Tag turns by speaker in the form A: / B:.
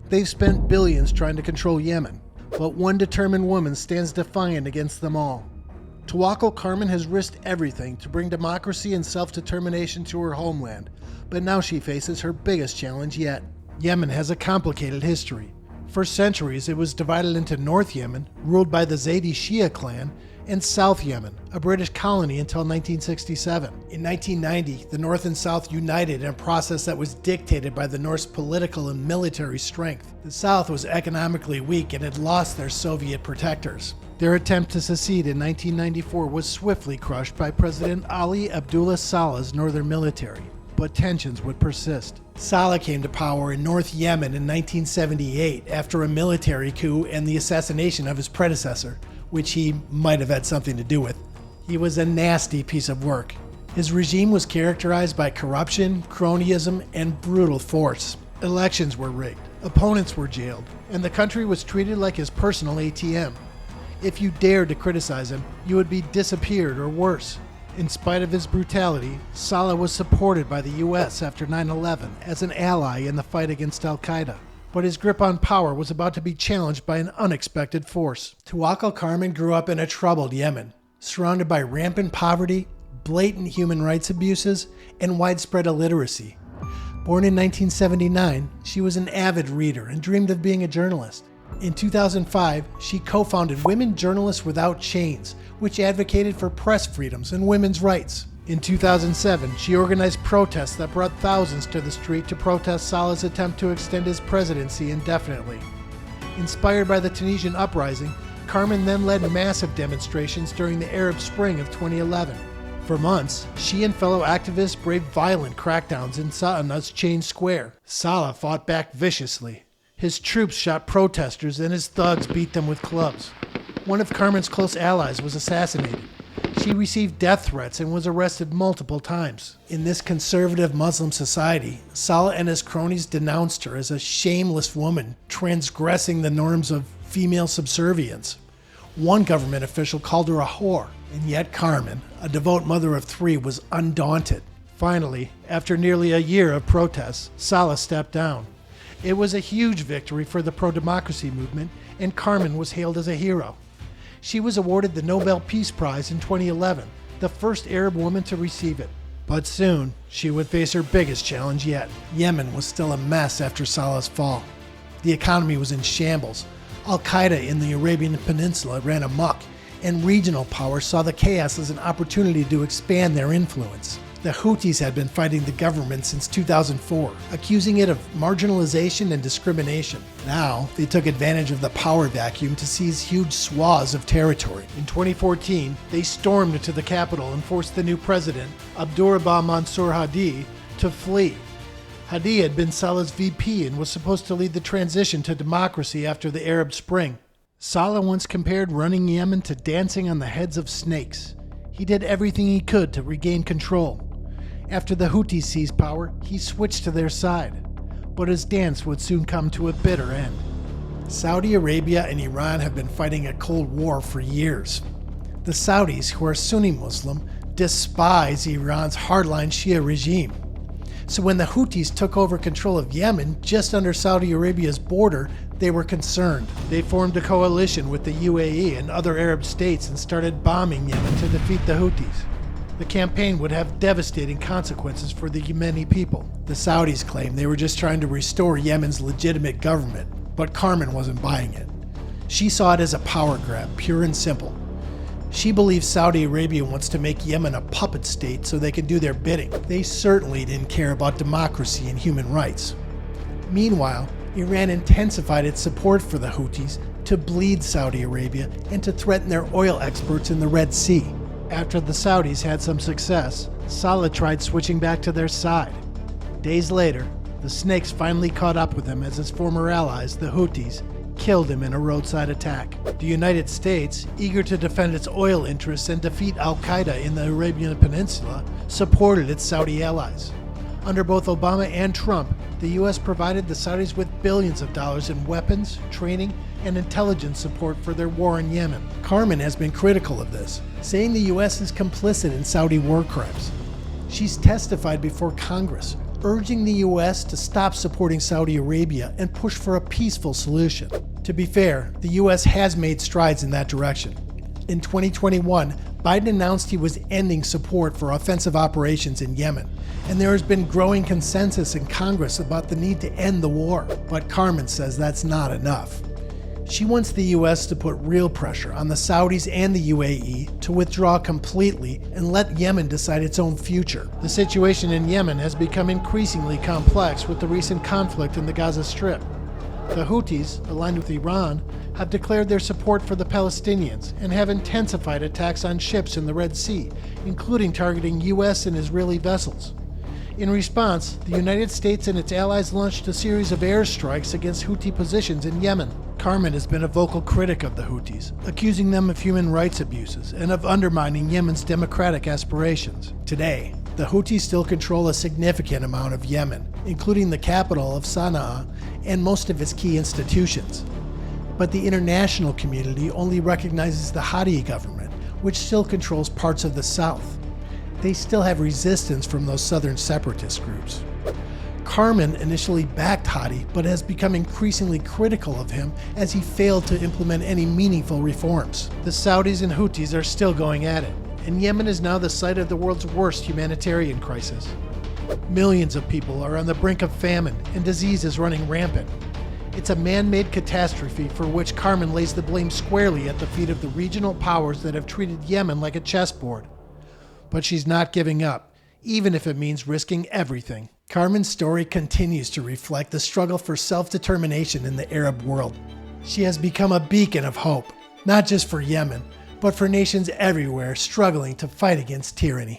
A: They've spent billions trying to control Yemen, but one determined woman stands defiant against them all. Tawakkol Karman has risked everything to bring democracy and self-determination to her homeland, but now she faces her biggest challenge yet. Yemen has a complicated history. For centuries, it was divided into North Yemen, ruled by the Zaydi Shia clan, and South Yemen, a British colony until 1967. In 1990, the North and South united in a process that was dictated by the North's political and military strength. The South was economically weak and had lost their Soviet protectors. Their attempt to secede in 1994 was swiftly crushed by President Ali Abdullah Saleh's northern military, but tensions would persist. Saleh came to power in North Yemen in 1978 after a military coup and the assassination of his predecessor, which he might have had something to do with. He was a nasty piece of work. His regime was characterized by corruption, cronyism, and brutal force. Elections were rigged, opponents were jailed, and the country was treated like his personal ATM. If you dared to criticize him, you would be disappeared or worse. In spite of his brutality, Saleh was supported by the US after 9/11 as an ally in the fight against Al-Qaeda. But his grip on power was about to be challenged by an unexpected force. Tawakkol Karman grew up in a troubled Yemen, surrounded by rampant poverty, blatant human rights abuses, and widespread illiteracy. Born in 1979, she was an avid reader and dreamed of being a journalist. In 2005, she co-founded Women Journalists Without Chains, which advocated for press freedoms and women's rights. In 2007, she organized protests that brought thousands to the street to protest Saleh's attempt to extend his presidency indefinitely. Inspired by the Tunisian uprising, Karman then led massive demonstrations during the Arab Spring of 2011. For months, she and fellow activists braved violent crackdowns in Sa'ana's Chain Square. Saleh fought back viciously. His troops shot protesters and his thugs beat them with clubs. One of Karman's close allies was assassinated. She received death threats and was arrested multiple times. In this conservative Muslim society, Saleh and his cronies denounced her as a shameless woman transgressing the norms of female subservience. One government official called her a whore, and yet Karman, a devout mother of three, was undaunted. Finally, after nearly a year of protests, Saleh stepped down. It was a huge victory for the pro-democracy movement, and Karman was hailed as a hero. She was awarded the Nobel Peace Prize in 2011, the first Arab woman to receive it. But soon, she would face her biggest challenge yet. Yemen was still a mess after Saleh's fall. The economy was in shambles. Al-Qaeda in the Arabian Peninsula ran amok, and regional powers saw the chaos as an opportunity to expand their influence. The Houthis had been fighting the government since 2004, accusing it of marginalization and discrimination. Now, they took advantage of the power vacuum to seize huge swaths of territory. In 2014, they stormed into the capital and forced the new president, Abdurrahman Mansour Hadi, to flee. Hadi had been Saleh's VP and was supposed to lead the transition to democracy after the Arab Spring. Saleh once compared running Yemen to dancing on the heads of snakes. He did everything he could to regain control. After the Houthis seized power, he switched to their side, but his dance would soon come to a bitter end. Saudi Arabia and Iran have been fighting a cold war for years. The Saudis, who are Sunni Muslim, despise Iran's hardline Shia regime. So when the Houthis took over control of Yemen, just under Saudi Arabia's border, they were concerned. They formed a coalition with the UAE and other Arab states and started bombing Yemen to defeat the Houthis. The campaign would have devastating consequences for the Yemeni people. The Saudis claimed they were just trying to restore Yemen's legitimate government, but Karman wasn't buying it. She saw it as a power grab, pure and simple. She believes Saudi Arabia wants to make Yemen a puppet state so they can do their bidding. They certainly didn't care about democracy and human rights. Meanwhile, Iran intensified its support for the Houthis to bleed Saudi Arabia and to threaten their oil exports in the Red Sea. After the Saudis had some success, Saleh tried switching back to their side. Days later, the snakes finally caught up with him as his former allies, the Houthis, killed him in a roadside attack. The United States, eager to defend its oil interests and defeat Al-Qaeda in the Arabian Peninsula, supported its Saudi allies. Under both Obama and Trump, the U.S. provided the Saudis with billions of dollars in weapons, training, and intelligence support for their war in Yemen. Karman has been critical of this, saying the U.S. is complicit in Saudi war crimes. She's testified before Congress, urging the US to stop supporting Saudi Arabia and push for a peaceful solution. To be fair, the US has made strides in that direction. In 2021, Biden announced he was ending support for offensive operations in Yemen, and there has been growing consensus in Congress about the need to end the war. But Karman says that's not enough. She wants the US to put real pressure on the Saudis and the UAE to withdraw completely and let Yemen decide its own future. The situation in Yemen has become increasingly complex with the recent conflict in the Gaza Strip. The Houthis, aligned with Iran, have declared their support for the Palestinians and have intensified attacks on ships in the Red Sea, including targeting US and Israeli vessels. In response, the United States and its allies launched a series of airstrikes against Houthi positions in Yemen. Karman has been a vocal critic of the Houthis, accusing them of human rights abuses and of undermining Yemen's democratic aspirations. Today, the Houthis still control a significant amount of Yemen, including the capital of Sana'a and most of its key institutions. But the international community only recognizes the Houthi government, which still controls parts of the south. They still have resistance from those southern separatist groups. Karman initially backed Houthi, but has become increasingly critical of him as he failed to implement any meaningful reforms. The Saudis and Houthis are still going at it, and Yemen is now the site of the world's worst humanitarian crisis. Millions of people are on the brink of famine, and disease is running rampant. It's a man-made catastrophe for which Karman lays the blame squarely at the feet of the regional powers that have treated Yemen like a chessboard. But she's not giving up, even if it means risking everything. Karman's story continues to reflect the struggle for self-determination in the Arab world. She has become a beacon of hope, not just for Yemen, but for nations everywhere struggling to fight against tyranny.